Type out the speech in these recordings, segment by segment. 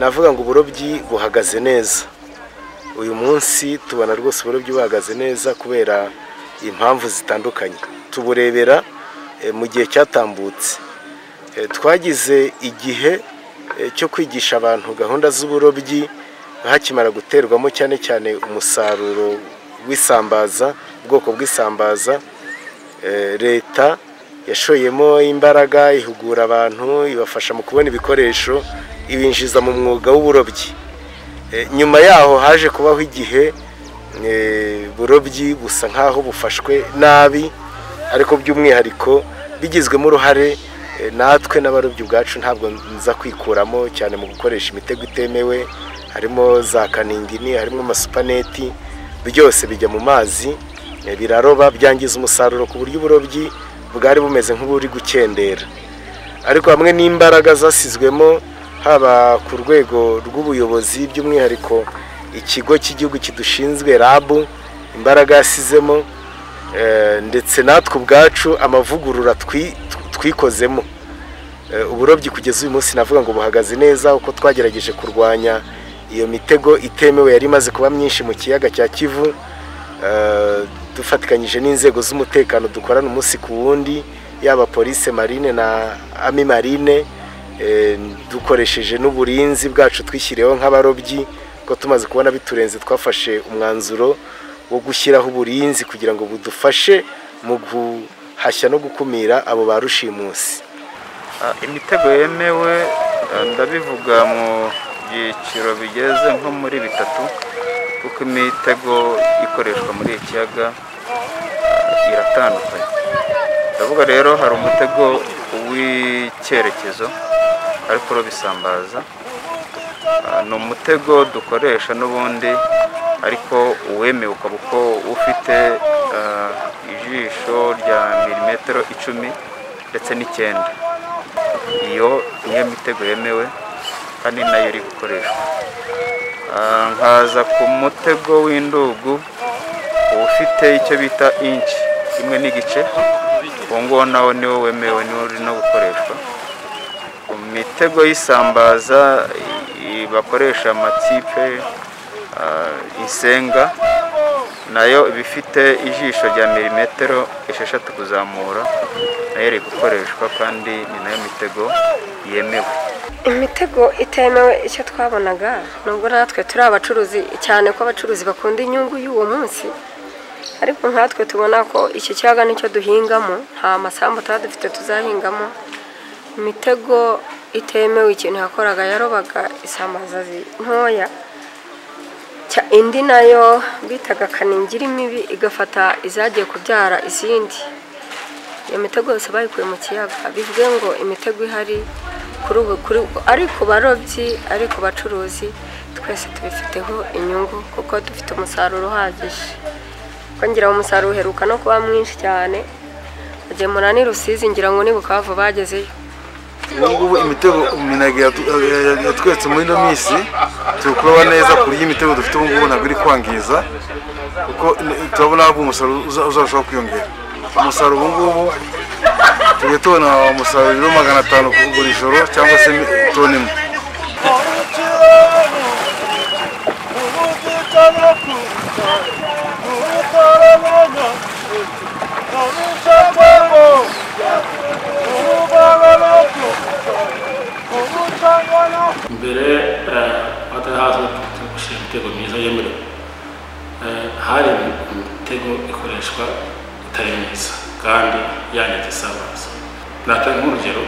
navuga ngo uburobyi buhagaze neza. Uyu munsi tubona rwose uburobyi buhagaze neza kubera impamvu zitandukanye. Tuburebera mu gihe cyatambutse. Twagize igihe cyo kwigisha abantu gahunda z'uburobyi hakimara guterwamo cyane cyane umusaruro w'isambaza, ubwoko bw'isambaza. Leta yashoyemo imbaraga ihugura abantu, ibafasha mu kubona ibikoresho, ibinjiza mu mwuga w'uburobyi. Nyuma yaho haje kubaho igihe burobyi busa nkaho bufashwe nabi, ariko by'umwihariko bigizwemo uruhare natwe n'abarobyi ubwacu. Ntabwo nza kwikuramo cyane mu gukoresha imitego itemewe, harimo za kaningini, harimo amasupaneti, byose bijya mu mazi biraroba, byangiza umusaruro ku buryo uburobyi bwari bumeze nk'uburi gukendera. Ariko hamwe n'imbaraga zasizwemo haba ku rwego rw'ubuyobozi, by'umwihariko ikigo cy'igihugu kidushinzwe RAB, imbaraga yasizemo, ndetse natwe ubwacu amavugurura twikozemo, uburobyi kugeza uyu munsi navuga ngo buhagaze neza, uko twagerageje kurwanya iyo mitego itemewe yari imaze kuba myinshi mu kiyaga cya Kivu, dufatikanyije n'inzego z'umutekano dukorana umunsi ku wundi, yaba police marine na ami marine, dukoresheje n'uburinzi bwacu twishyiriyeho nk'abarobyi, ko tumaze kubona biturenze twafashe umwanzuro wo gushyiraho uburinzi kugira ngo budufashe mu guhashya no gukumira abo ba rushimusi. Imitego yemewe ndabivuga mu byiciro bigeze nko muri bitatu, kuko imitego ikoreshwa muri iki kiyaga iratandukanye. Ndavuga rero hari umutego w'icyerekezo ariko uroba isambaza, ni umutego dukoresha n'ubundi ariko uwemewe ukaba uko ufite ijisho rya milimetero 10 ndetse n'9. Iyo niyo mitego yemewe kandi nayo iri gukoreshwa. Nkaza ku mutego w'indugu ufite icyo bita inch 1.5, uwo nguwo nawo niwo wemewe, niwo uri no gukoreshwa. Imitego y'isambaza bakoresha amatipe, insenga, nayo ibifite ijisho rya milimetero 6 kuzamura, nayo iri gukoreshwa kandi ni nayo mitego yemewe. Imitego itemewe icyo twabonaga, nubwo natwe turi abacuruzi cyane ko abacuruzi bakunda inyungu y'uwo munsi, ariko nkatwe tubona ko iki kiyaga nicyo duhingamo, nta masambu tuba dufite tuzahingamo. Imitego itemewe ikintu yakoraga yarobaga isambaza ntoya, indi nayo bitaga kaningiri mibi igafata izagiye kubyara izindi. Iyo mitego yose bayikuye mu kiyaga. Bivuge ngo imitego ihari ariko barobyi, ariko bacuruzi twese tubifiteho inyungu, kuko dufite umusaruro uhagije. Kongira umusaruro uheruka no kuba mwinshi cyane, bagemura ni Rusizi, ngira ngo nibuka bava bagezeyo. Ubu imitego minage yatwetse muri no misi tukuba neza kuri imitego dufite ubu ngubu ntabwo iri kwangiza, kuko turabona ko umusaruro uzashobora kwiyongera. Umusaruro ubu ngubu tugiye tubona umusaruro 500 kugura ijoro cyangwa se toni imwe. Mbere atahaza gushyira imitego myiza yemerewe, hari imitego ikoreshwa itari myiza kandi yangiza isambaza. Natanga nk'urugero,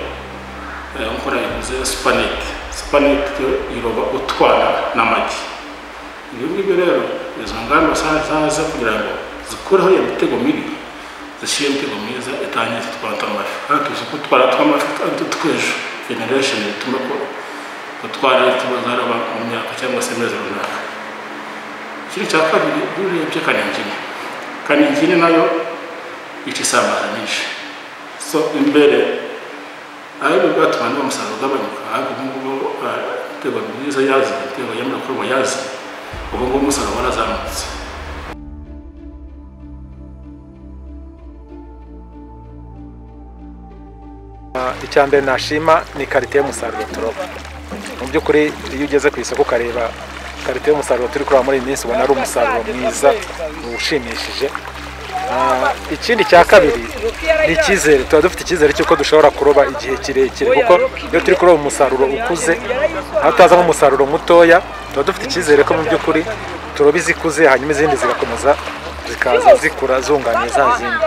nk'uko nabivuze, supanete iroba utwana n'amagi. Ibi ngibi rero izo ngamba zaza kugira ngo zikureho iyo mitego mibi, zishyire imitego myiza itangiza utwana tw'amafi. Kandi tuzi ko utwana tw'amafi ari twejo generation bituma ko utwara tubazaraba mu myaka cyangwa se mezi runaka. Ikindi cya kabiri, urebye kaningini nayo ica isambaza nyinshi. So imbere ayo bwatuma n'umusaruro ugabanyuka, ahubwo ngubu imitego myiza yazi, imitego yemewe kuroba yazi, ubu ngubu umusaruro warazamutse. Icyambere nashima ni karite y'umusaruro turoba. mu by'ukuri iyo ugeze ku isoko ukareba karite y'umusaruro turi kureba muri iyi minsi ubona ari umusaruro mwiza ushimishije. Ikindi cya kabiri ni icyizere, tuba dufite icyizere cy'uko dushobora kuroba igihe kirekire, kuko iyo turi kuroba umusaruro ukuze aho tuzamo umusaruro mutoya, tuba dufite icyizere ko mu by'ukuri turoba izikuze hanyuma izindi zigakomeza zikaza zikura zunganiye za zindi.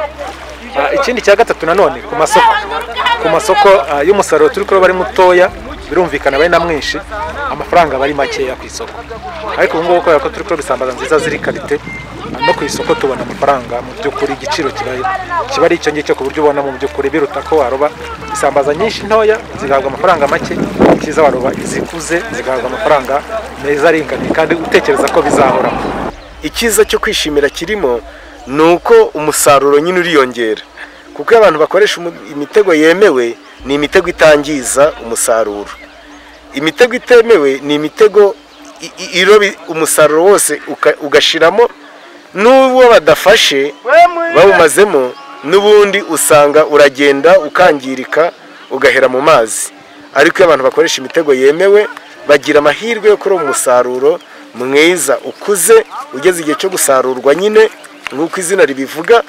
Ikindi cya gatatu nanone ku masoko y'umusaruro turi kuroba ari mutoya birumvikana bari na mwinshi, amafaranga bari makeya ku isoko, ariko ubu ngubu kubera ko turi kuroba isambaza nziza ziri karite no ku isoko tubona amafaranga mu by'ukuri igiciro kiba ari icyo ngicyo, ku buryo ubona mu by'ukuri biruta ko waroba isambaza nyinshi ntoya zigahabwa amafaranga make, cyiza waroba izikuze zigahabwa amafaranga meza aringaniye kandi utekereza ko bizahoraho. Icyiza cyo kwishimira kirimo ni uko umusaruro nyine uriyongera, kuko iyo abantu bakoresha imitego yemewe ni imitego itangiza umusaruro. Imitego itemewe ni imitego iroba umusaruro wose ugashiramo, n'uwo badafashe bawumazemo n'ubundi usanga uragenda ukangirika ugahera mu mazi. Ariko iyo abantu bakoresha imitego yemewe bagira amahirwe yo kuroba umusaruro mwiza ukuze ugeze igihe cyo gusarurwa nyine nk'uko izina ribivuga,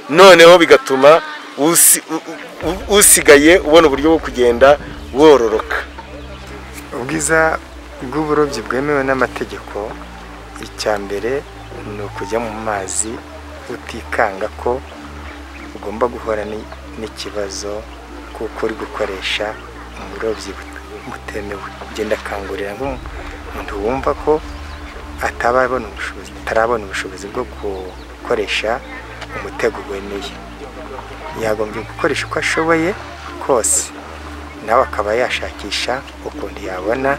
noneho bigatuma usigaye ubona uburyo bwo kugenda wororoka. Ubwiza bw'uburobyi bwemewe n'amategeko, icya mbere ni ukujya mu mazi utikanga ko ugomba guhura n'ikibazo kuko uri gukoresha uburobyi butemewe. Ugenda akangurira nk'umuntu wumva ko atarabona ubushobozi bwo gukoresha umutego wemeye, yagombye gukoresha uko ashoboye kose, nawe akaba yashakisha ukuntu yabona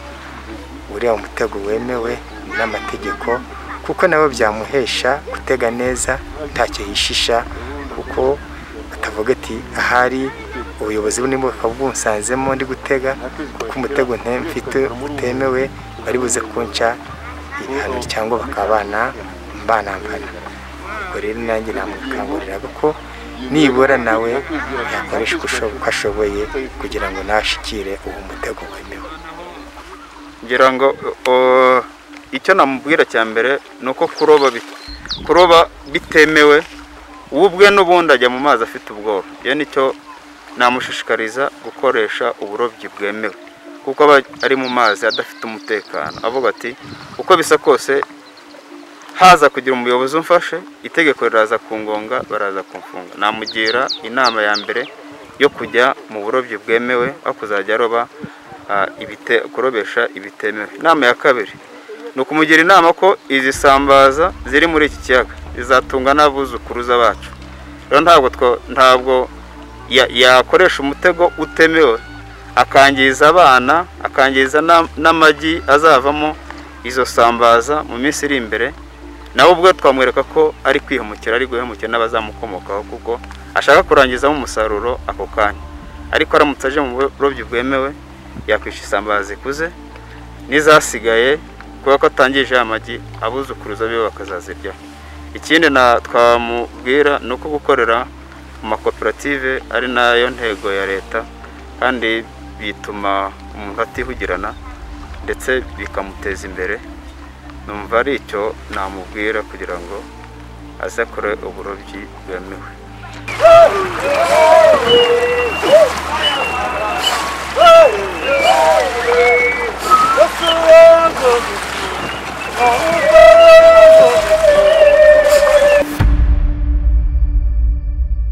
uriya umutego wemewe n'amategeko, kuko nawe byamuhesha gutega neza ntacyo yishisha, kuko atavuga ati ahari ubuyobozi bunimo bukabunsanzemo ndi gutega kuko umutego mfite utemewe bari buze kunca ibihano cyangwa bakabana mbanambana. Ubwo rero nanjye namukangurira ko nibura nawe yakoresha uko ashoboye kugira ngo nashikire uwo mutego wemewe. ngira ngo icyo namubwira cya mbere ni uko kuroba bitemewe ubwe n'ubundi ajya mu mazi afite ubwoba. Iyo nicyo namushishikariza gukoresha uburobyi bwemewe, kuko aba ari mu mazi adafite umutekano, avuga ati uko bisa kose haza kugira umuyobozi umfashe, itegeko riraza kungonga, baraza kumfunga. Namugira inama ya mbere yo kujya mu burobyi bwemewe, aho kuzajya aroba kurobesha ibitemewe. Inama ya kabiri ni ukumugira inama ko izi sambaza ziri muri iki kiyaga zizatunga n'abuzukuruza bacu. Rero ntabwo yakoresha umutego utemewe akangiza abana, akangiza n'amagi azavamo izo sambaza mu minsi iri imbere. Nawe ubwo twamwereka ko ari kwihemukira, ari guhemukira n'abazamukomokaho, kuko ashaka kurangizamo umusaruro ako kanya. Ariko aramutse aje mu burobyi bwemewe yakwisha isambaza zikuze n'izasigaye, kubera ko atangije amagi abuzukuruza biwe bakazazirya. Ikindi twamubwira ni uko gukorera mu makoperative ari nayo ntego ya leta, kandi bituma umuntu atihugirana ndetse bikamuteza imbere. Numva ari icyo namubwira kugira ngo aze akore uburobyi bwemewe.